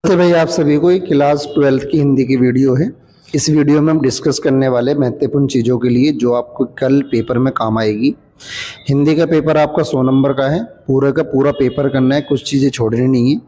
तो भाई आप सभी को क्लास 12th की हिंदी की वीडियो है। इस वीडियो में हम डिस्कस करने वाले महत्वपूर्ण चीज़ों के लिए जो आपको कल पेपर में काम आएगी। हिंदी का पेपर आपका 100 नंबर का है, पूरा का पूरा पेपर करना है, कुछ चीज़ें छोड़नी नहीं है।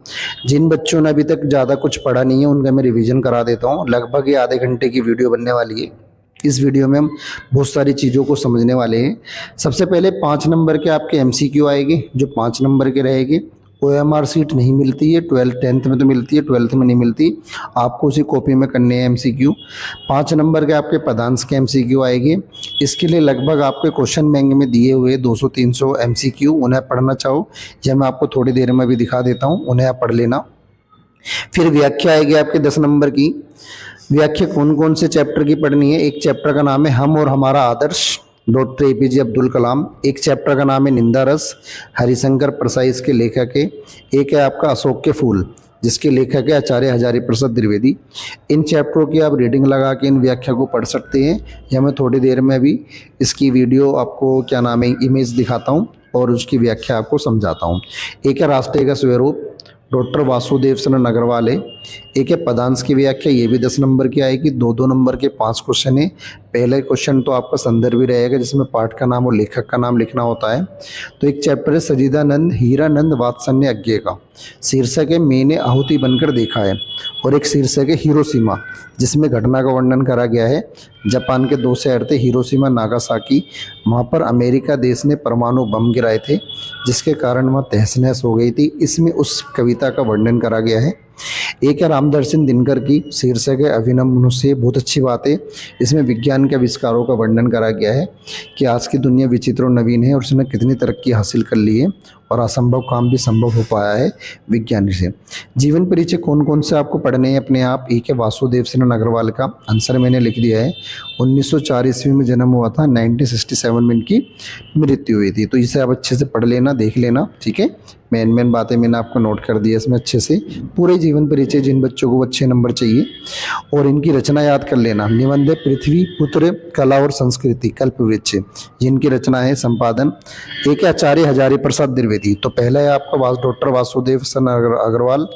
जिन बच्चों ने अभी तक ज़्यादा कुछ पढ़ा नहीं है उनका मैं रिवीजन करा देता हूँ। लगभग ये आधे घंटे की वीडियो बनने वाली है। इस वीडियो में हम बहुत सारी चीज़ों को समझने वाले हैं। सबसे पहले 5 नंबर के आपके MCQ आएंगे जो 5 नंबर के रहेंगे। OMR सीट नहीं मिलती है, 10th में तो मिलती है, 12th में नहीं मिलती। आपको उसी कॉपी में करने हैं MCQ। 5 नंबर के आपके पदांश के MCQ आएंगे। इसके लिए लगभग आपके क्वेश्चन बैंक में दिए हुए 200-300 MCQ, उन्हें पढ़ना चाहो या मैं आपको थोड़ी देर में भी दिखा देता हूँ, उन्हें आप पढ़ लेना। फिर व्याख्या आएगी आपके 10 नंबर की। व्याख्या कौन कौन से चैप्टर की पढ़नी है? एक चैप्टर का नाम है हम और हमारा आदर्श, डॉक्टर APJ अब्दुल कलाम। एक चैप्टर का नाम है निंदा रस, हरिशंकर प्रसाई इसके लेखक है। एक है आपका अशोक के फूल जिसके लेखक है आचार्य हजारी प्रसाद द्विवेदी। इन चैप्टरों की आप रीडिंग लगा के इन व्याख्या को पढ़ सकते हैं, या मैं थोड़ी देर में भी इसकी वीडियो आपको क्या नाम है इमेज दिखाता हूँ और उसकी व्याख्या आपको समझाता हूँ। एक है राष्ट्र का स्वरूप, डॉक्टर वासुदेव शरण अग्रवाल है। एक है पदांश की व्याख्या, ये भी 10 नंबर की आएगी। 2-2 नंबर के 5 क्वेश्चन है। पहले क्वेश्चन तो आपका संदर्भ ही रहेगा जिसमें पाठ का नाम और लेखक का नाम लिखना होता है। तो एक चैप्टर है सजीदानंद हीरानंद वात्सल्य अज्ञे का, शीर्षक है मैंने आहुति बनकर देखा है। और एक शीर्षक है हिरोशिमा जिसमें घटना का वर्णन करा गया है। जापान के 2 शहर थे हिरोशिमा नागासाकी, वहाँ पर अमेरिका देश ने परमाणु बम गिराए थे जिसके कारण वह तहस नहस हो गई थी। इसमें उस कविता का वर्णन करा गया है। एक है रामदर्शन दिनकर की, शीर्षक है अभिनव मनुष्य, बहुत अच्छी बात है। इसमें विज्ञान के आविष्कारों का वर्णन करा गया है कि आज की दुनिया विचित्र और नवीन है और उसने कितनी तरक्की हासिल कर ली है और असंभव काम भी संभव हो पाया है विज्ञान से। जीवन परिचय कौन कौन से आपको पढ़ने हैं अपने आप? एक है वासुदेव शरण अग्रवाल का, आंसर मैंने लिख दिया है। 1904 ईस्वी में जन्म हुआ था, 1967 में इनकी मृत्यु हुई थी। तो इसे आप अच्छे से पढ़ लेना, देख लेना, ठीक है। मेन बातें मैंने आपको नोट कर दी है इसमें अच्छे से। पूरे जीवन परिचय जिन बच्चों को अच्छे नंबर चाहिए, और इनकी रचना याद कर लेना। निबंध पृथ्वी पुत्र कला और संस्कृति कल्पवृक्ष, जिनकी रचना है संपादन एक है आचार्य हजारी प्रसाद द्विवेदी। तो पहला है आपका डॉक्टर वासुदेव शरण अग्रवाल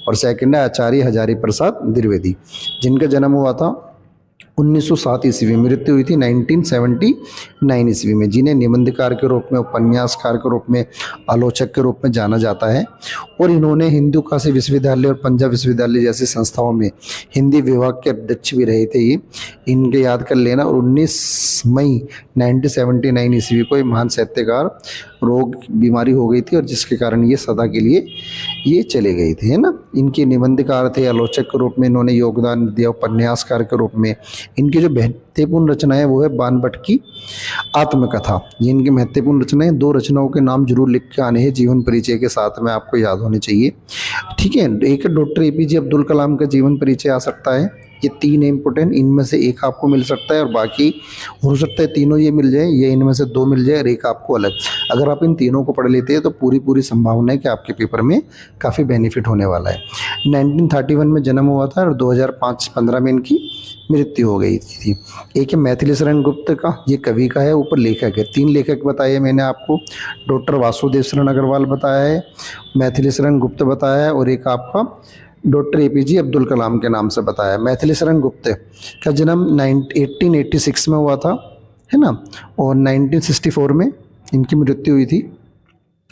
और सेकंड है आचार्य हजारी प्रसाद द्विवेदी, जिनका जन्म हुआ था 1907 ईस्वी में, मृत्यु हुई थी 1979 ईस्वी में। जिन्हें निबंधकार के रूप में, उपन्यासकार के रूप में, आलोचक के रूप में जाना जाता है। और इन्होंने हिंदू काशी विश्वविद्यालय और पंजाब विश्वविद्यालय जैसी संस्थाओं में हिंदी विभाग के अध्यक्ष भी रहे थे ये, इनके याद कर लेना। और 19 मई 1979 ईस्वी को ये महान साहित्यकार रोग बीमारी हो गई थी और जिसके कारण ये सदा के लिए ये चले गए थे, है ना। इनके निबंधकार थे, आलोचक के रूप में इन्होंने योगदान दिया, उपन्यासकार के रूप में। इनकी जो महत्वपूर्ण रचना है वो है बाणभट्ट की आत्मकथा। ये इनकी महत्वपूर्ण रचना है। 2 रचनाओं के नाम जरूर लिख के आने हैं जीवन परिचय के साथ में, आपको याद होने चाहिए, ठीक है। एक डॉक्टर APJ अब्दुल कलाम का जीवन परिचय आ सकता है। ये 3 इंपोर्टेंट, इनमें से एक आपको मिल सकता है और बाकी हो सकता है तीनों ये मिल जाए, या इनमें से 2 मिल जाए और एक आपको अलग। अगर आप इन तीनों को पढ़ लेते हैं तो पूरी संभावना है कि आपके पेपर में काफ़ी बेनिफिट होने वाला है। 1931 में जन्म हुआ था और 2005-15 में इनकी मृत्यु हो गई थी। एक है मैथिली शरण गुप्त का, ये कवि का है, ऊपर लेखक है। 3 लेखक बताए मैंने आपको, डॉक्टर वासुदेव शरण अग्रवाल बताया है, मैथिली शरण गुप्त बताया है, और एक आपका डॉक्टर APJ अब्दुल कलाम के नाम से बताया। मैथिली शरण गुप्त का जन्म 1886 में हुआ था, है ना, और 1964 में इनकी मृत्यु हुई थी।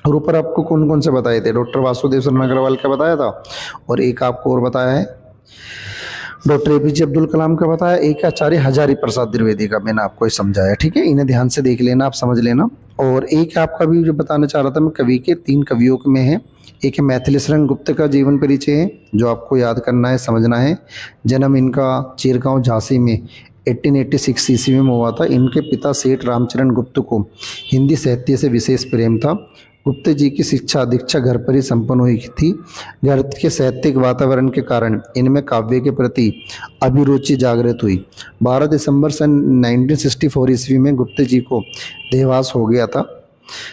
और ऊपर आपको कौन कौन से बताए थे? डॉक्टर वासुदेव शरण अग्रवाल का बताया था, और एक आपको और बताया है डॉक्टर APJ अब्दुल कलाम का बताया, एक आचार्य हजारी प्रसाद द्विवेदी का मैंने आपको समझाया, ठीक है। इन्हें ध्यान से देख लेना, आप समझ लेना। और एक आपका भी जो बताना चाह रहा था मैं, कवि के 3 कवियों में है। एक है मैथिली शरण गुप्त का जीवन परिचय है जो आपको याद करना है, समझना है। जन्म इनका चिरगांव झांसी में 1886 ईस्वी में हुआ था। इनके पिता सेठ रामचरण गुप्त को हिंदी साहित्य से विशेष प्रेम था। गुप्त जी की शिक्षा दीक्षा घर पर ही संपन्न हुई थी। घर के साहित्यिक वातावरण के कारण इनमें काव्य के प्रति अभिरुचि जागृत हुई। 12 दिसंबर सन 1964 ईस्वी में गुप्त जी को देहांत हो गया था।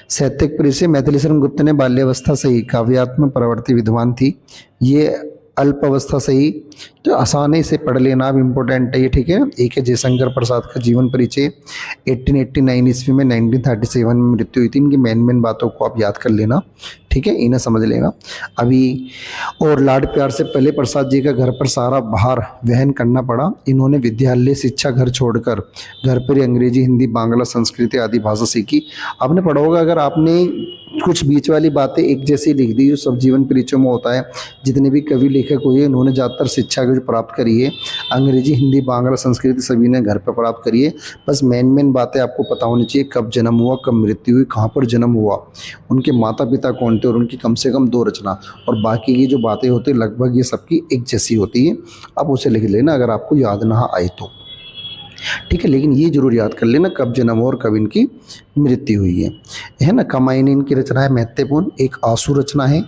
साहित्यिक परिचय, मैथिली शरण गुप्त ने बाल्यावस्था से ही काव्यात्मक प्रवृत्ति विद्वान थी। ये अल्प अवस्था से ही, तो आसानी से पढ़ लेना अब इम्पोर्टेंट है ये, ठीक है। एक है जयशंकर प्रसाद का जीवन परिचय, 1889 ईस्वी में 1937 में मृत्यु हुई थी। इनकी मेन बातों को आप याद कर लेना, ठीक है, इन्हें समझ लेगा अभी। और लाड प्यार से पहले प्रसाद जी का घर पर सारा भार वहन करना पड़ा। इन्होंने विद्यालय शिक्षा घर छोड़कर घर पर ही अंग्रेजी, हिंदी, बांग्ला, संस्कृत आदि भाषा सीखी। आपने पढ़ा होगा, अगर आपने कुछ बीच वाली बातें एक जैसी लिख दी जो सब जीवन परिचयों में होता है, जितने भी कवि लेखक हुए उन्होंने ज़्यादातर शिक्षा जो प्राप्त करी है अंग्रेजी, हिंदी, बांग्ला, संस्कृत सभी ने घर पर प्राप्त करी है। बस मेन बातें आपको पता होनी चाहिए, कब जन्म हुआ, कब मृत्यु हुई, कहाँ पर जन्म हुआ, उनके माता पिता कौन थे और उनकी कम से कम 2 रचना, और बाकी की जो बातें होती है लगभग ये सबकी एक जैसी होती है। आप उसे लिख लेना अगर आपको याद ना आए तो, ठीक है। लेकिन ये जरूर याद कर लेना कब जन्म हुआ और कब इनकी मृत्यु हुई है ना। कमायनी इनकी रचना है महत्वपूर्ण, एक आंसू रचना है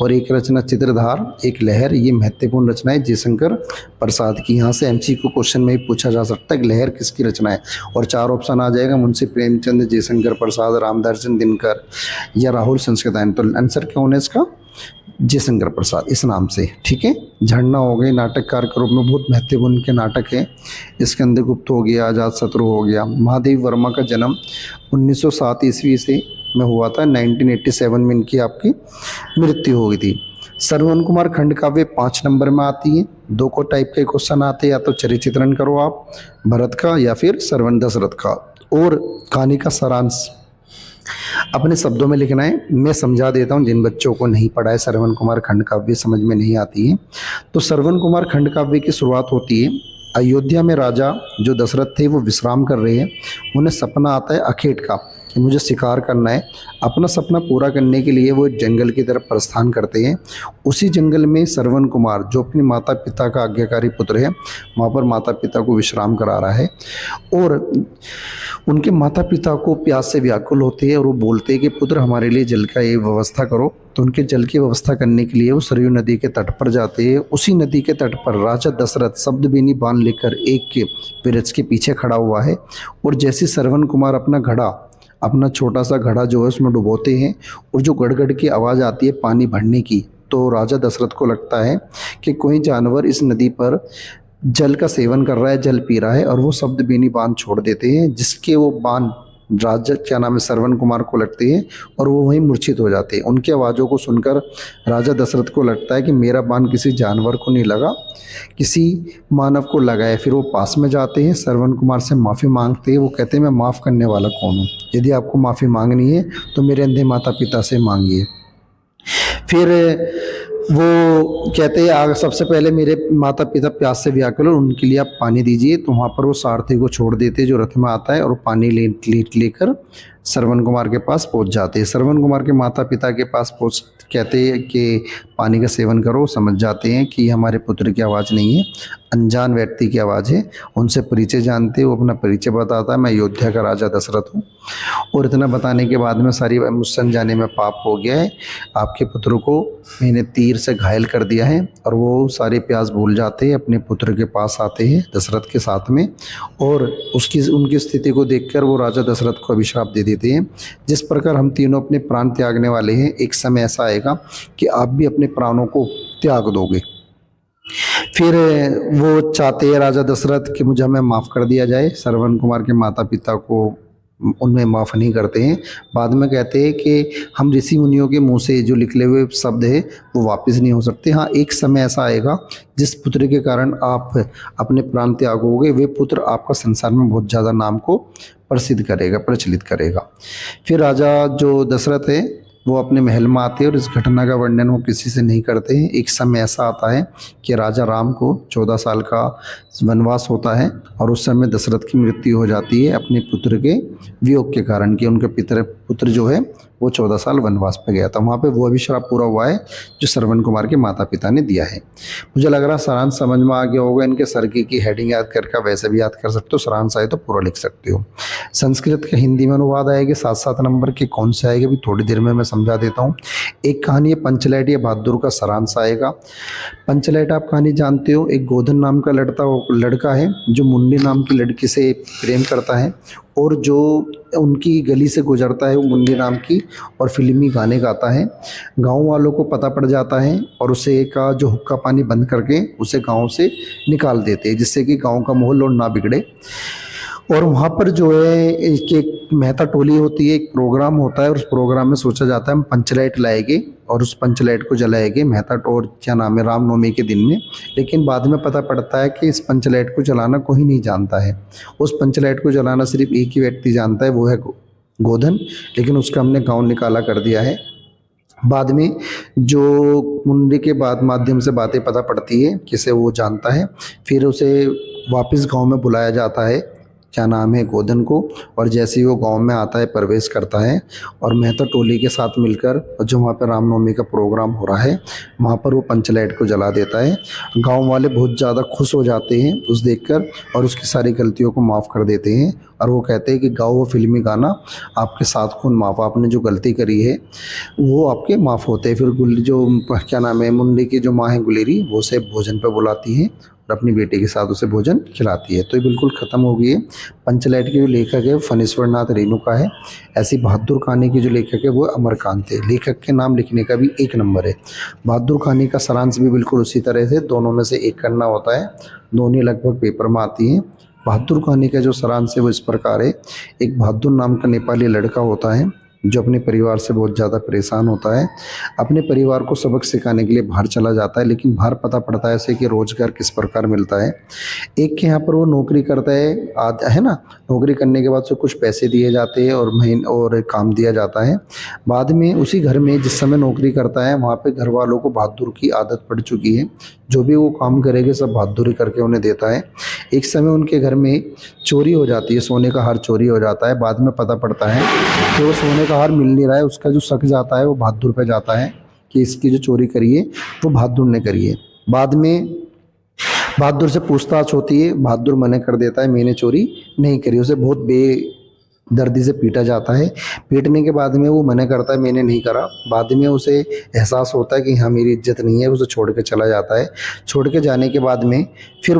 और एक रचना चित्रधार, एक लहर। ये महत्वपूर्ण रचना है जयशंकर प्रसाद की। यहाँ से एमसीक्यू क्वेश्चन में ही पूछा जा सकता है कि लहर किसकी रचना है, और 4 ऑप्शन आ जाएगा, मुंशी प्रेमचंद, जयशंकर प्रसाद, रामदर्शन दिनकर या राहुल संस्कृतायन। तो आंसर क्या होना है इसका, जयशंकर प्रसाद इस नाम से, ठीक है। झरना हो गए नाटककार के रूप में बहुत महत्वपूर्ण के नाटक है। इसके अंदर गुप्त हो गया, अजातशत्रु हो गया। महादेव वर्मा का जन्म 1907 ईस्वी से में हुआ था, 1987 में इनकी आपकी मृत्यु हो गई थी। श्रवण कुमार खंड काव्य 5 नंबर में आती है। 2 को टाइप के क्वेश्चन आते हैं, या तो चरित्र चित्रण करो आप भरत का या फिर श्रवण दशरथ का, और कहानी का सारांश अपने शब्दों में लिखना है। मैं समझा देता हूँ जिन बच्चों को नहीं पढ़ा है श्रवण कुमार खंड काव्य, समझ में नहीं आती है। तो श्रवण कुमार खंड काव्य की शुरुआत होती है, अयोध्या में राजा जो दशरथ थे वो विश्राम कर रहे हैं। उन्हें सपना आता है अखेट का कि मुझे शिकार करना है। अपना सपना पूरा करने के लिए वो एक जंगल की तरफ प्रस्थान करते हैं। उसी जंगल में श्रवण कुमार जो अपने माता पिता का आज्ञाकारी पुत्र है, वहाँ पर माता पिता को विश्राम करा रहा है, और उनके माता पिता को प्यास से व्याकुल होते हैं और वो बोलते हैं कि पुत्र हमारे लिए जल का ये व्यवस्था करो। तो उनके जल की व्यवस्था करने के लिए वो सरयू नदी के तट पर जाते हैं। उसी नदी के तट पर राजा दशरथ शब्दबीनी बाण लेकर एक के वृक्ष के पीछे खड़ा हुआ है, और जैसे श्रवण कुमार अपना छोटा सा घड़ा जो है उसमें डुबोते हैं, और जो गड़गड़ की आवाज़ आती है पानी भरने की, तो राजा दशरथ को लगता है कि कोई जानवर इस नदी पर जल का सेवन कर रहा है, जल पी रहा है, और वो शब्दबीनी बाण छोड़ देते हैं, जिसके वो बाण राजा क्या नाम है श्रवण कुमार को लगते हैं और वो वहीं मूर्छित हो जाते हैं। उनकी आवाज़ों को सुनकर राजा दशरथ को लगता है कि मेरा बाण किसी जानवर को नहीं लगा, किसी मानव को लगा है। फिर वो पास में जाते हैं, श्रवण कुमार से माफ़ी मांगते हैं। वो कहते हैं मैं माफ़ करने वाला कौन हूँ, यदि आपको माफ़ी मांगनी है तो मेरे अंधे माता पिता से मांगिए। फिर वो कहते हैं सबसे पहले मेरे माता पिता प्यास से व्याकुल और उनके लिए आप पानी दीजिए। तो वहाँ पर वो सारथी को छोड़ देते जो रथ में आता है, और पानी लेकर श्रवण कुमार के पास पहुँच जाते हैं। श्रवण कुमार के माता पिता के पास पहुँच कहते हैं कि पानी का सेवन करो। समझ जाते हैं कि हमारे पुत्र की आवाज़ नहीं है, अनजान व्यक्ति की आवाज़ है। उनसे परिचय जानते, वो अपना परिचय बताता है, मैं अयोध्या का राजा दशरथ हूँ, और इतना बताने के बाद में सारी मुझसे अनजाने में पाप हो गया है, आपके पुत्र को मैंने तीर से घायल कर दिया है। और वो सारे प्यास भूल जाते हैं, अपने पुत्र के पास आते हैं दशरथ के साथ में, और उनकी स्थिति को देखकर वो राजा दशरथ को अभिशाप दे देते हैं। जिस प्रकार हम तीनों अपने प्राण त्यागने वाले हैं, एक समय ऐसा आएगा कि आप भी अपने प्राणों को त्याग दोगे। फिर वो चाहते हैं राजा दशरथ कि मुझे हमें माफ़ कर दिया जाए। श्रवण कुमार के माता पिता को उनमें माफ़ नहीं करते हैं। बाद में कहते हैं कि हम ऋषि मुनियों के मुंह से जो निकले हुए शब्द है वो वापस नहीं हो सकते। हाँ, एक समय ऐसा आएगा जिस पुत्र के कारण आप अपने प्राण त्यागोगे, वे पुत्र आपका संसार में बहुत ज़्यादा नाम को प्रसिद्ध करेगा, प्रचलित करेगा। फिर राजा जो दशरथ है वो अपने महल में आते हैं, और इस घटना का वर्णन वो किसी से नहीं करते हैं। एक समय ऐसा आता है कि राजा राम को 14 साल का वनवास होता है, और उस समय दशरथ की मृत्यु हो जाती है अपने पुत्र के वियोग के कारण, कि उनके पुत्र जो है वो 14 साल वनवास पे गया था। वहाँ पे वो अभिशाप पूरा हुआ है जो श्रवण कुमार के माता पिता ने दिया है। मुझे लग रहा सारांश समझ में आ गया होगा। इनके सर्गी की हेडिंग याद करके वैसे भी याद कर सकते हो, सारांश आए तो पूरा लिख सकते हो। संस्कृत का हिंदी में अनुवाद आएगा 7-7 नंबर के, कौन से आएगा भी थोड़ी देर में मैं समझा देता हूँ। एक कहानी है पंचलैट या बहादुर का सारांश आएगा। पंचलैट आप कहानी जानते हो, एक गोधन नाम का लड़का है जो मुन्नी नाम की लड़की से प्रेम करता है, और जो उनकी गली से गुजरता है वो मुन्नी नाम की, और फिल्मी गाने गाता है। गांव वालों को पता पड़ जाता है और उसे का जो हुक्का पानी बंद करके उसे गांव से निकाल देते हैं, जिससे कि गांव का माहौल और ना बिगड़े। और वहाँ पर जो है एक मेहता टोली होती है, एक प्रोग्राम होता है और उस प्रोग्राम में सोचा जाता है हम पंच लाइट लाएंगे और उस पंच लाइट को जलाएंगे मेहता टोर क्या नाम है रामनवमी के दिन में। लेकिन बाद में पता पड़ता है कि इस पंच लाइट को जलाना कोई नहीं जानता है। उस पंच लाइट को जलाना सिर्फ एक ही व्यक्ति जानता है, वो है गोधन, लेकिन उसका हमने गाँव निकाला कर दिया है। बाद में जो मुंडे के बाद माध्यम से बातें पता पड़ती है किसे वो जानता है, फिर उसे वापस गांव में बुलाया जाता है, क्या नाम है गोधन को। और जैसे ही वो गांव में आता है प्रवेश करता है और मेहता टोली के साथ मिलकर जो वहाँ पर रामनवमी का प्रोग्राम हो रहा है वहाँ पर वो पंच लाइट को जला देता है। गांव वाले बहुत ज़्यादा खुश हो जाते हैं उस देखकर और उसकी सारी गलतियों को माफ़ कर देते हैं और वो कहते हैं कि गाओ वो फिल्मी गाना आपके साथ खून माफ़, आपने जो गलती करी है वो आपके माफ़ होते हैं। फिर जो क्या नाम है मुंडी की जो माँ है गुलेरी, वो उसे भोजन पर बुलाती है और अपनी बेटी के साथ उसे भोजन खिलाती है। तो ये बिल्कुल ख़त्म हो गई है। पंचलाइट के जो लेखक है वो फणीश्वर नाथ रेणुका है। ऐसी बहादुर कहानी के जो लेखक है वो अमरकांत है। लेखक के नाम लिखने का भी एक नंबर है। बहादुर कहानी का सारांश भी बिल्कुल उसी तरह से दोनों में से एक करना होता है, दोनों लगभग पेपर में आती हैं। बहादुर कहानी का जो सारांश है वो इस प्रकार है। एक बहादुर नाम का नेपाली लड़का होता है जो अपने परिवार से बहुत ज़्यादा परेशान होता है। अपने परिवार को सबक सिखाने के लिए बाहर चला जाता है, लेकिन बाहर पता पड़ता है ऐसे कि रोज़गार किस प्रकार मिलता है। एक के यहाँ पर वो नौकरी करता है है ना, नौकरी करने के बाद उसे कुछ पैसे दिए जाते हैं और और काम दिया जाता है। बाद में उसी घर में जिस समय नौकरी करता है वहाँ पे घर वालों को बहादुर की आदत पड़ चुकी है, जो भी वो काम करेंगे सब बहादुरी करके उन्हें देता है। एक समय उनके घर में चोरी हो जाती है, सोने का हार चोरी हो जाता है। बाद में पता पड़ता है कि वो सोने का हार मिल नहीं रहा है। उसका जो शक जाता है वो बहादुर पे जाता है कि इसकी जो चोरी करी है वो बहादुर ने करी है। बाद में बहादुर से पूछताछ होती है, बहादुर मना कर देता है मैंने चोरी नहीं करी। उसे बहुत बेदर्दी से पीटा जाता है। पीटने के बाद में वो मना करता है मैंने नहीं करा। बाद में उसे एहसास होता है कि हाँ मेरी इज्जत नहीं है, उसे छोड़ के चला जाता है। छोड़ के जाने के बाद में फिर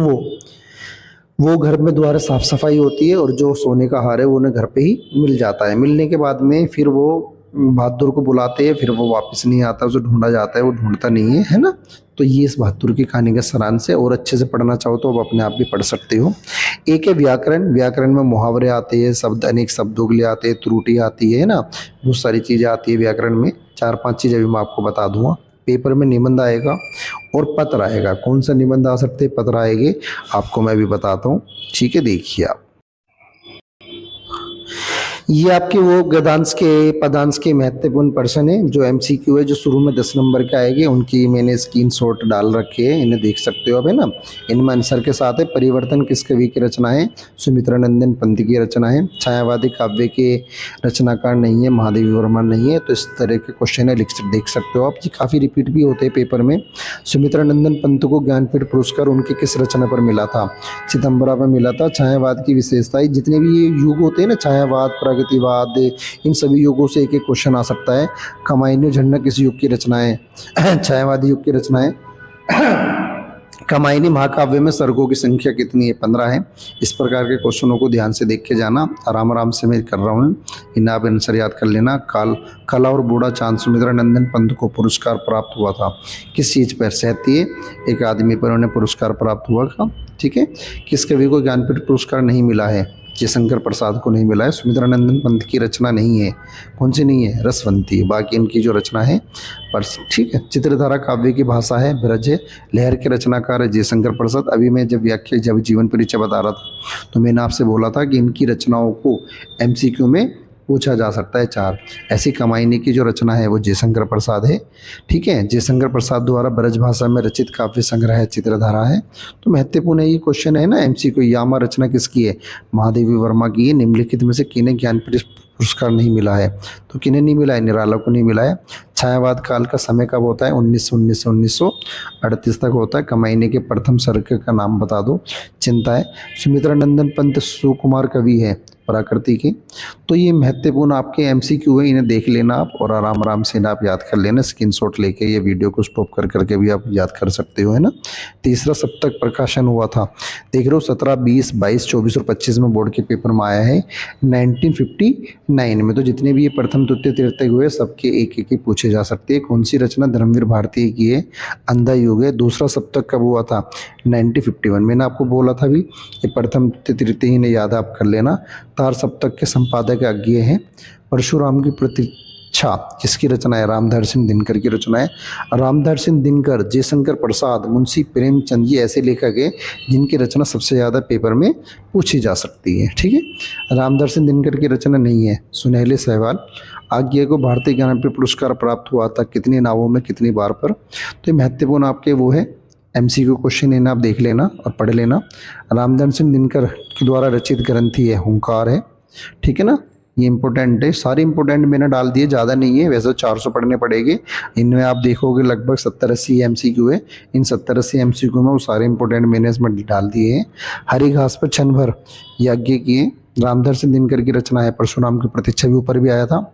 वो घर में दोबारा साफ सफाई होती है और जो सोने का हार है वो उन्हें घर पे ही मिल जाता है। मिलने के बाद में फिर वो बहादुर को बुलाते हैं, फिर वो वापस नहीं आता, उसे ढूंढा जाता है, वो ढूंढता नहीं है, है ना। तो ये इस बहादुर की कहानी का सारांश है और अच्छे से पढ़ना चाहो तो आप अपने आप भी पढ़ सकते हो। एक है व्याकरण। व्याकरण में मुहावरे आते हैं, शब्द अनेक शब्दों के लिए आते हैं, त्रुटि आती है ना, बहुत सारी चीज़ें आती है व्याकरण में। 4-5 चीज़ें भी मैं आपको बता दूंगा। पेपर में निबंध आएगा और पत्र आएगा। कौन सा निबंध आ सकते हैं, पत्र आएंगे, आपको मैं भी बताता हूँ। ठीक है, देखिए आप ये आपके वो गद्यांश के पदांश के महत्वपूर्ण प्रश्न है जो एमसीक्यू है, जो शुरू में 10 नंबर के आएंगे। उनकी मैंने स्क्रीनशॉट डाल रखे हैं, इन्हें देख सकते हो आप, है ना। इनमें आंसर के साथ है परिवर्तन किस कवि की रचना है, सुमित्रानंदन पंत की रचना है। छायावादी काव्य के रचनाकार नहीं है, महादेवी वर्मा नहीं है। तो इस तरह के क्वेश्चन है, देख सकते हो आप। ये काफ़ी रिपीट भी होते हैं पेपर में। सुमित्रानंदन पंत को ज्ञानपीठ पुरस्कार उनके किस रचना पर मिला था, चिदम्बरा पर मिला था। छायावाद की विशेषताएं, जितने भी ये युग होते हैं ना, छायावाद, प्रगतिवाद, इन सभी युगों से एक एक क्वेश्चन आ सकता है। कमाइनी झंडा किस युग की रचना है, छायावादी युग की रचना है। कमाइनी महाकाव्य में सर्गों की संख्या कितनी है, 15 है। इस प्रकार के क्वेश्चनों को ध्यान से देख के जाना, आराम आराम से मैं कर रहा हूँ, इन्हें आप आंसर याद कर लेना। कला और बूढ़ा चांद सुमित्रानंदन पंत को पुरस्कार प्राप्त हुआ था किस चीज़ पर, 37 एक आदमी पर उन्हें पुरस्कार प्राप्त हुआ था। ठीक है, किस कवि को ज्ञानपीठ पुरस्कार नहीं मिला है, जयशंकर प्रसाद को नहीं मिला है। सुमित्रानंदन पंत की रचना नहीं है, कौन सी नहीं है, रसवंती। बाकी इनकी जो रचना है पर ठीक है। चित्रधारा काव्य की भाषा है ब्रज है। लहर के रचनाकार है जयशंकर प्रसाद। अभी मैं जब जीवन परिचय बता रहा था तो मैंने आपसे बोला था कि इनकी रचनाओं को एमसीक्यू में पूछा जा सकता है 4। ऐसी कमाइनी की जो रचना है वो जयशंकर प्रसाद है। ठीक है, जयशंकर प्रसाद द्वारा ब्रज भाषा में रचित काव्य संग्रह है चित्रधारा है। तो महत्वपूर्ण ये क्वेश्चन है ना एमसीक्यू। यामा रचना किसकी है, महादेवी वर्मा की है। निम्नलिखित में से किन्हें ज्ञानपीठ पुरस्कार नहीं मिला है, तो किन्हें नहीं मिला है, निराला को नहीं मिला है। छायावाद काल का समय कब होता है, 1919 से 1938 तक होता है। कमाइनी के प्रथम सर्ग का नाम बता दो, चिंता है। सुमित्रानंदन पंत सुकुमार कवि है, प्रकृति के। तो ये महत्वपूर्ण आपके एमसीक्यू है, इन्हें देख लेना आप और आराम आराम से इन्हें आप याद कर लेना। स्क्रीनशॉट लेके ये वीडियो को स्टॉप कर करके भी आप याद कर सकते हो, है ना। तीसरा सप्तक प्रकाशन हुआ था, देख रहे हो 17, 20, 22, 24 और 25 में बोर्ड के पेपर में आया है 1959 में। तो जितने भी ये प्रथम द्वितीय तृतीय हुए सबके एक एक ही पूछे जा सकते हैं। कौन सी रचना धर्मवीर भारती की है? अंधा युग है। दूसरा सप्तक कब हुआ था? 1951। मैंने आपको बोला था भी ये प्रथम द्वितीय तृतीय ने याद आप कर लेना। तार सप्तक के संपादक अज्ञेय हैं। परशुराम की प्रतीक्षा किसकी रचना है? रामधारी सिंह दिनकर की रचना है। रामधारी सिंह दिनकर, जयशंकर प्रसाद, मुंशी प्रेमचंद ये ऐसे लेखक है जिनकी रचना सबसे ज़्यादा पेपर में पूछी जा सकती है। ठीक है, रामधारी सिंह दिनकर की रचना नहीं है। सुनहले सहवाल। आज्ञेय को भारतीय ज्ञानपीठ पुरस्कार प्राप्त हुआ था कितनी नावों में कितनी बार पर? तो ये महत्वपूर्ण आपके वो है एमसीक्यू क्वेश्चन, इन्हें आप देख लेना और पढ़ लेना। रामधारी सिंह दिनकर के द्वारा रचित ग्रंथि है हुंकार है। ठीक है ना, ये इंपॉर्टेंट है। सारे इंपॉर्टेंट मैंने डाल दिए, ज़्यादा नहीं है, वैसे 400 पढ़ने पड़ेंगे। इनमें आप देखोगे लगभग 70-80 एमसीक्यू है। इन 70-80 एमसीक्यू में वो सारे इंपॉर्टेंट मैंने इसमें डाल दिए हैं। हरी घास पर क्षण भर यज्ञ किए, रामधारी सिंह दिनकर की रचना है। परशुराम की प्रतीक्षा भी ऊपर भी आया था।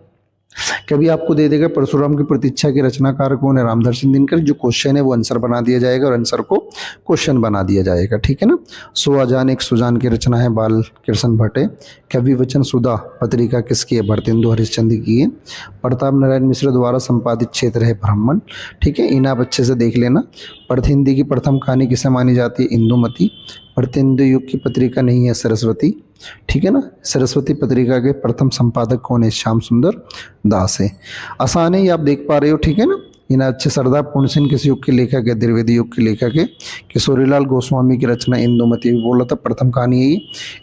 कभी आपको दे देगा परशुराम की प्रतीक्षा के रचनाकार कौन है? रामधारी सिंह दिनकर। जो क्वेश्चन है वो आंसर बना दिया जाएगा और आंसर को क्वेश्चन बना दिया जाएगा। ठीक है ना। सो अजान एक सुजान की रचना है, बाल कृष्ण भट्ट है। कवि वचन सुधा पत्रिका किसकी है? भरतेंदु हरिश्चंद्र की है। प्रताप नारायण मिश्र द्वारा संपादित क्षेत्र है ब्राह्मण। ठीक है, इन्हें आप अच्छे से देख लेना। प्रथ हिंदी की प्रथम कहानी किसे मानी जाती है? इंदुमती। प्रत्येंदु युग की पत्रिका नहीं है सरस्वती। ठीक है ना, सरस्वती पत्रिका के प्रथम संपादक कौन है? श्याम सुंदर दास है। आसान है, ये आप देख पा रहे हो। ठीक है ना, इन्हें अच्छे। सरदार पूर्ण सिंह किस युग के लेखक है? द्विवेदी युग के लेखक है। किशोरीलाल गोस्वामी की रचना इंदुमती, बोला था प्रथम कहानी है।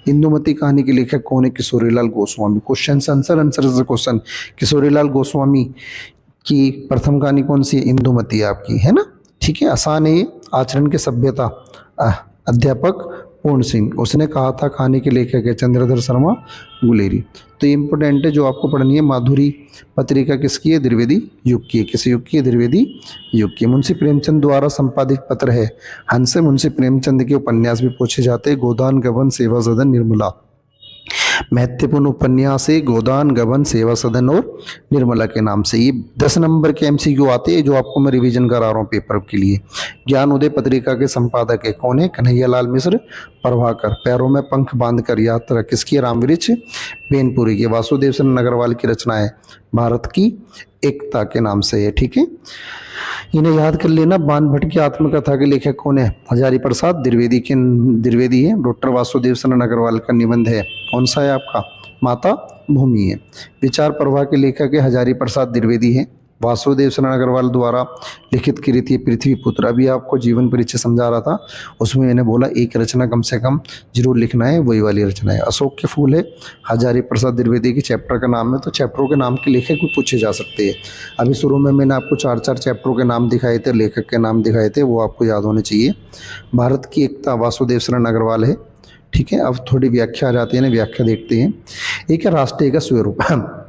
इंदुमती कहानी के लेखक कौन है? Kishorilal Goswami. Question answer, answer is the question. Kishorilal Goswami की प्रथम कहानी कौन सी है? इंदुमती आपकी, है ना। ठीक है, आसान है ये। आचरण की सभ्यता अध्यापक पूर्ण सिंह, उसने कहा था कहानी के लेखक है चंद्रधर शर्मा गुलेरी। तो इंपॉर्टेंट है जो आपको पढ़नी है। माधुरी पत्रिका किसकी है? द्विवेदी युग की है। किस युग की है? द्विवेदी युग की। मुंशी प्रेमचंद द्वारा संपादित पत्र है हंस। मुंशी प्रेमचंद के उपन्यास भी पूछे जाते हैं। गोदान गबन सेवा सदन निर्मला, महत्वपूर्ण उपन्यास है गोदान गबन सेवा सदन और निर्मला के नाम से। ये 10 नंबर के एमसीक्यू आते हैं जो आपको मैं रिवीजन करा रहा हूँ पेपर के लिए। ज्ञान उदय पत्रिका के संपादक है कौन है? कन्हैयालाल मिश्र प्रभाकर। पैरों में पंख बांधकर यात्रा किसकी? रामवृक्ष बेनपुरी की। वासुदेव शरण अग्रवाल की रचना है भारत की एकता के नाम से है। ठीक है, इन्हें याद कर लेना। बाण भट्ट की आत्मकथा के लेखक कौन है? हजारी प्रसाद द्विवेदी है। डॉक्टर वासुदेव शरण अग्रवाल का निबंध है कौन सा है आपका? माता भूमि है। विचार प्रवाह के लेखक है हजारी प्रसाद द्विवेदी है। वासुदेव शरण अग्रवाल द्वारा लिखित कृति पृथ्वी पुत्र। अभी आपको जीवन परिचय समझा रहा था, उसमें मैंने बोला एक रचना कम से कम जरूर लिखना है, वही वाली रचना है। अशोक के फूल है हजारी प्रसाद द्विवेदी की चैप्टर का नाम है। तो चैप्टरों के नाम के लेखक भी पूछे जा सकते हैं। अभी शुरू में मैंने आपको 4-4 चैप्टरों के नाम दिखाए थे, लेखक के नाम दिखाए थे, वो आपको याद होने चाहिए। भारत की एकता वासुदेव शरण अग्रवाल है। ठीक है, अब थोड़ी व्याख्या आ जाती है ना, व्याख्या देखते हैं। एक है राष्ट्रीय का स्वरूप।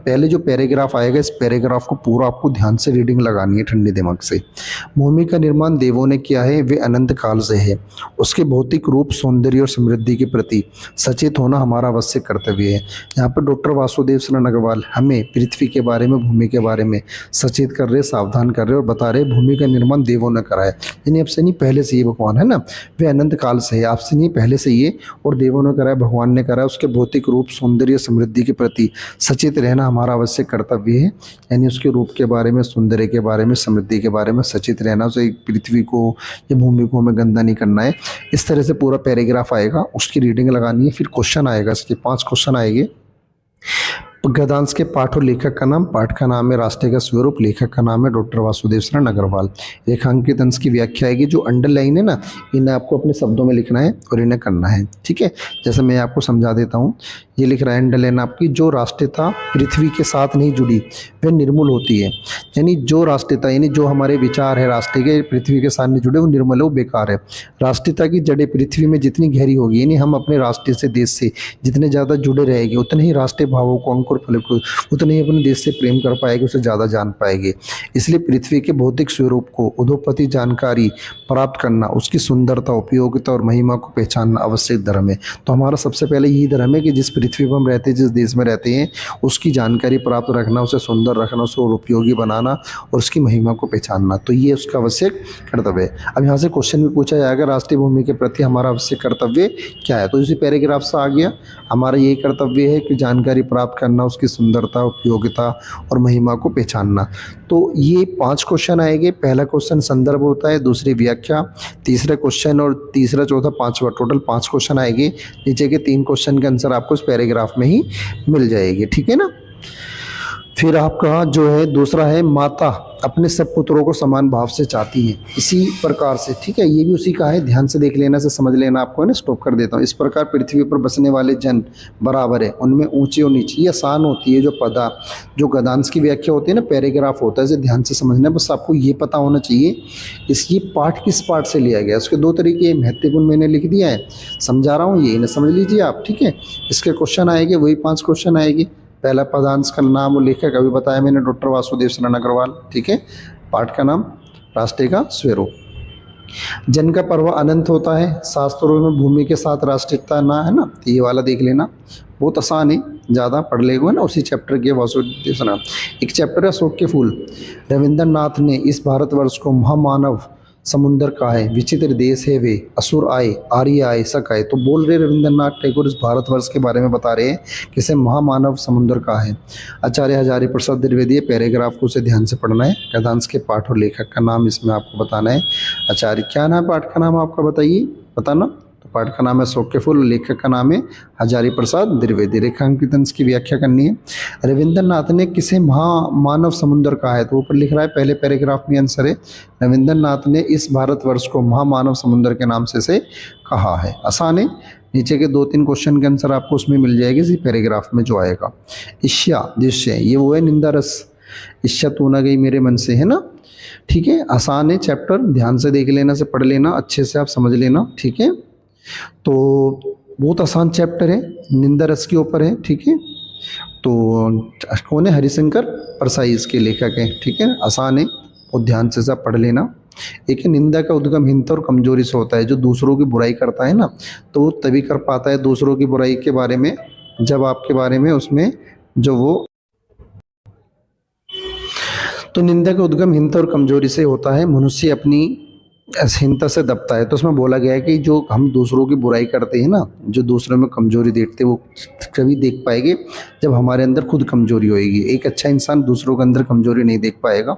पहले जो पैराग्राफ आएगा इस पैराग्राफ को पूरा आपको ध्यान से रीडिंग लगानी है ठंडे दिमाग से। भूमि का निर्माण देवों ने किया है, वे अनंत काल से है। उसके भौतिक रूप, सौंदर्य और समृद्धि के प्रति सचेत होना हमारा अवश्य कर्तव्य है। यहाँ पर डॉक्टर वासुदेव शरण अग्रवाल हमें पृथ्वी के बारे में, भूमि के बारे में सचेत कर रहे, सावधान कर रहे और बता रहे भूमि का निर्माण देवों ने करा है। यानी आपसे नहीं पहले से ये भगवान है ना, वे अनंत काल से है, आपसे नहीं पहले से ये, और देवों ने करा है, भगवान ने करा है। उसके भौतिक रूप, सौंदर्य, समृद्धि के प्रति सचेत रहना हमारा अवश्य कर्तव्य है। यानी उसके रूप के बारे में, सौंदर्य के बारे में, समृद्धि के बारे में सचेत रहना। उसे पृथ्वी को या भूमि को हमें गंदा नहीं करना है। इस तरह से पूरा पैराग्राफ आएगा, उसकी रीडिंग लगानी है। फिर क्वेश्चन आएगा, इसके 5 क्वेश्चन आएंगे। गद्यांश के पाठ और लेखक का नाम। पाठ का नाम है राष्ट्रीय का स्वरूप, लेखक का नाम है डॉक्टर वासुदेव शरण अग्रवाल। रेखांकित अंश की व्याख्या आएगी। जो अंडरलाइन है ना, इन्हें आपको अपने शब्दों में लिखना है और इन्हें करना है। ठीक है, जैसे मैं आपको समझा देता हूँ। ये लिख रहा है अंडरलाइन आपकी, जो राष्ट्रीयता पृथ्वी के साथ नहीं जुड़ी वह निर्मूल होती है। यानी जो राष्ट्रीयता, यानी जो हमारे विचार है राष्ट्रीय के पृथ्वी के साथ नहीं जुड़े, वो निर्मल है, वो बेकार है। राष्ट्रीयता की जड़ें पृथ्वी में जितनी गहरी होगी, यानी हम अपने राष्ट्रीय से, देश से जितने ज़्यादा जुड़े रहेंगे, उतने ही राष्ट्रीय भावों को अंकुर और फल उतने ही अपने देश से प्रेम कर पाएंगे, उसे ज़्यादा जान पाएंगे। इसलिए पृथ्वी के भौतिक स्वरूप को उद्योगपति जानकारी प्राप्त करना, उसकी सुंदरता, उपयोगिता और महिमा को पहचानना आवश्यक धर्म है। तो हमारा सबसे पहले यही धर्म है कि जिस पृथ्वी पर हम रहते हैं, जिस देश में रहते हैं, उसकी जानकारी प्राप्त रखना, उसे सुंदर रखना, उसे और उपयोगी बनाना और उसकी महिमा को पहचानना। तो ये उसका आवश्यक कर्तव्य है। अब यहाँ से क्वेश्चन भी पूछा जाएगा, राष्ट्रीय भूमि के प्रति हमारा आवश्यक कर्तव्य क्या है? तो इसी पैराग्राफ से आ गया, हमारा यही कर्तव्य है कि जानकारी प्राप्त करना, उसकी सुंदरता, उपयोगिता और महिमा को पहचानना। तो ये 5 क्वेश्चन आएंगे। पहला क्वेश्चन संदर्भ होता है, दूसरी व्याख्या, तीसरा क्वेश्चन और तीसरा, चौथा, पांचवा, टोटल 5 क्वेश्चन आएंगे। नीचे के 3 क्वेश्चन के आंसर आपको इस पैराग्राफ में ही मिल जाएगी, ठीक है ना। फिर आपका जो है दूसरा है, माता अपने सब पुत्रों को समान भाव से चाहती है, इसी प्रकार से, ठीक है, ये भी उसी का है, ध्यान से देख लेना, से समझ लेना आपको, है ना। स्टॉप कर देता हूँ। इस प्रकार पृथ्वी पर बसने वाले जन बराबर है, उनमें ऊंचे और नीचे, ये आसान होती है। जो पदा, जो गद्यांश की व्याख्या होती है ना, पैराग्राफ होता है, इसे ध्यान से समझना, बस आपको ये पता होना चाहिए इसकी पाठ किस पाठ से लिया गया। उसके 2 तरीके महत्वपूर्ण मैंने लिख दिया है, समझा रहा हूँ, ये ना समझ लीजिए आप, ठीक है। इसके क्वेश्चन आएंगे, वही 5 क्वेश्चन आएंगे। पहला पदांश का नाम और लेखक अभी बताया मैंने, डॉक्टर वासुदेव शरण अग्रवाल, ठीक है। पाठ का नाम राष्ट्र का स्वरूप। जन का पर्व अनंत होता है, शास्त्रों में भूमि के साथ राष्ट्रीयता ना, है ना। तो ये वाला देख लेना, बहुत आसान है, ज़्यादा पढ़ लेगा ना, उसी चैप्टर के वासुदेव शरण। एक चैप्टर है अशोक के फूल। रविंद्रनाथ ने इस भारतवर्ष को महामानव समुंदर का है, विचित्र देश है वे, असुर आए, आर्य आए, शक आए। तो बोल रहे रविंद्रनाथ टैगोर इस भारतवर्ष के बारे में बता रहे हैं कि इसे महामानव समुद्र का है। आचार्य हजारी प्रसाद द्विवेदी, पैराग्राफ को उसे ध्यान से पढ़ना है। गद्यांश के पाठ और लेखक का नाम इसमें आपको बताना है। आचार्य क्या नाम, पाठ का नाम आपका बताइए, बताना। तो पाठ का नाम है अशोक के फूल, लेखक का नाम है हजारी प्रसाद द्विवेदी। रेखांकित की व्याख्या करनी है। रविंद्रनाथ ने किसे महामानव समुद्र कहा है? तो ऊपर लिख रहा है, पहले पैराग्राफ में आंसर है, रविंद्रनाथ ने इस भारतवर्ष को महामानव समुद्र के नाम से कहा है। आसान है। नीचे के 2-3 क्वेश्चन के आंसर आपको उसमें मिल जाएगी, इसी पैराग्राफ में जो आएगा। ईर्ष्या, दृश्य, ये वो है निंदा रस, ईर्ष्या तू ना गई मेरे मन से, है ना, ठीक है। आसान है चैप्टर, ध्यान से देख लेना, से पढ़ लेना, अच्छे से आप समझ लेना, ठीक है। तो बहुत आसान चैप्टर है, निंदा रस के ऊपर है, ठीक है। तो कौन है? हरिशंकर परसाई इसके लेखक हैं, ठीक है। आसान है, और ध्यान से सब पढ़ लेना। एक है, निंदा का उद्गम हिंसा और कमजोरी से होता है। जो दूसरों की बुराई करता है ना, तो वो तभी कर पाता है दूसरों की बुराई के बारे में, जब आपके बारे में उसमें जो वो, तो निंदा का उद्गम हिंसा और कमजोरी से होता है। मनुष्य अपनी हिंसा से दबता है। तो उसमें बोला गया है कि जो हम दूसरों की बुराई करते हैं ना, जो दूसरों में कमजोरी देखते हैं, वो कभी देख पाएंगे जब हमारे अंदर खुद कमजोरी होएगी। एक अच्छा इंसान दूसरों के अंदर कमजोरी नहीं देख पाएगा।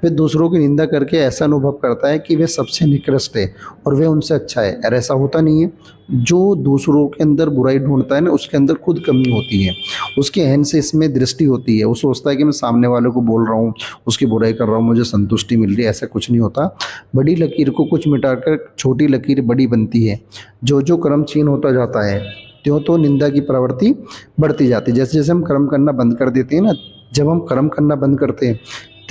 वह दूसरों की निंदा करके ऐसा अनुभव करता है कि वह सबसे निकृष्ट है और वह उनसे अच्छा है। और ऐसा होता नहीं है। जो दूसरों के अंदर बुराई ढूंढता है ना, उसके अंदर खुद कमी होती है, उसके अहम से इसमें दृष्टि होती है। वो सोचता है कि मैं सामने वाले को बोल रहा हूँ, उसकी बुराई कर रहा हूँ, मुझे संतुष्टि मिल रही है। ऐसा कुछ नहीं होता। बड़ी लकीर को कुछ मिटाकर छोटी लकीर बड़ी बनती है। जो जो कर्म क्षीण होता जाता है, त्यों तो निंदा की प्रवृत्ति बढ़ती जाती है। जैसे जैसे हम कर्म करना बंद कर देते हैं ना, जब हम कर्म करना बंद करते हैं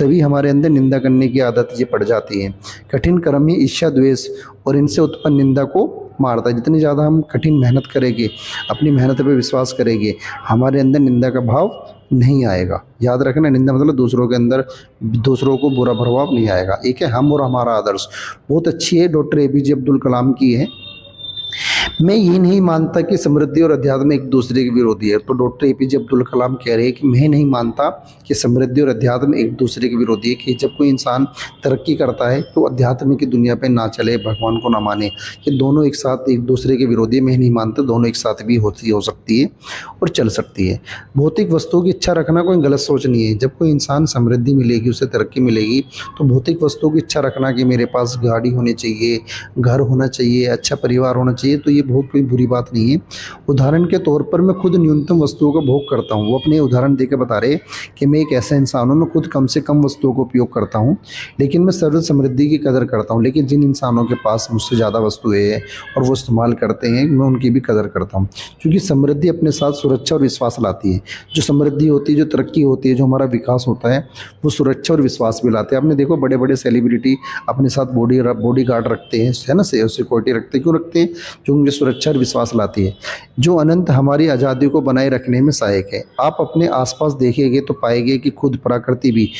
तभी हमारे अंदर निंदा करने की आदत ये पड़ जाती है। कठिन कर्म ही ईर्ष्या, द्वेष और इनसे उत्पन्न निंदा को मारता है। जितनी ज़्यादा हम कठिन मेहनत करेंगे, अपनी मेहनत पे विश्वास करेंगे, हमारे अंदर निंदा का भाव नहीं आएगा। याद रखना, निंदा मतलब दूसरों के अंदर दूसरों को बुरा प्रभाव नहीं आएगा। एक है हम और हमारा आदर्श, बहुत अच्छी है, डॉक्टर APJ अब्दुल कलाम की है। मैं ये नहीं मानता कि समृद्धि और अध्यात्म एक दूसरे के विरोधी है। तो डॉक्टर APJ अब्दुल कलाम कह रहे हैं कि मैं नहीं मानता कि समृद्धि और अध्यात्म एक दूसरे के विरोधी है। कि जब कोई इंसान तरक्की करता है तो अध्यात्म की दुनिया पे ना चले, भगवान को ना माने, कि दोनों एक साथ एक दूसरे के विरोधी है। मैं नहीं मानता, दोनों एक साथ भी हो सकती है और चल सकती है। भौतिक वस्तुओं की इच्छा रखना कोई गलत सोच नहीं है। जब कोई इंसान समृद्धि मिलेगी, उसे तरक्की मिलेगी, तो भौतिक वस्तुओं की इच्छा रखना कि मेरे पास गाड़ी होनी चाहिए, घर होना चाहिए, अच्छा परिवार होना चाहिए, तो ये बहुत कोई बुरी बात नहीं है। उदाहरण के तौर पर मैं खुद न्यूनतम वस्तुओं का भोग करता हूँ। वो अपने उदाहरण देकर बता रहे कि मैं एक ऐसा इंसान हूँ, मैं खुद कम से कम वस्तुओं का उपयोग करता हूँ, लेकिन मैं सर्व समृद्धि की कदर करता हूँ। लेकिन जिन इंसानों के पास मुझसे ज़्यादा वस्तुएं हैं और वो इस्तेमाल करते हैं, मैं उनकी भी कदर करता हूँ। क्योंकि समृद्धि अपने साथ सुरक्षा और विश्वास लाती है। जो समृद्धि होती है, जो तरक्की होती है, जो हमारा विकास होता है, वो सुरक्षा और विश्वास भी लाते हैं। आपने देखो, बड़े बड़े सेलिब्रिटी अपने साथ बॉडी गार्ड रखते हैं, है ना, सिक्योरिटी रखते हैं। क्यों रखते हैं? जो उनके सुरक्षा और विश्वास लाती है, जो अनंत हमारी आज़ादी को बनाए रखने में सहायक है। आप अपने आसपास देखेंगे तो पाएंगे कि खुद प्रकृति भी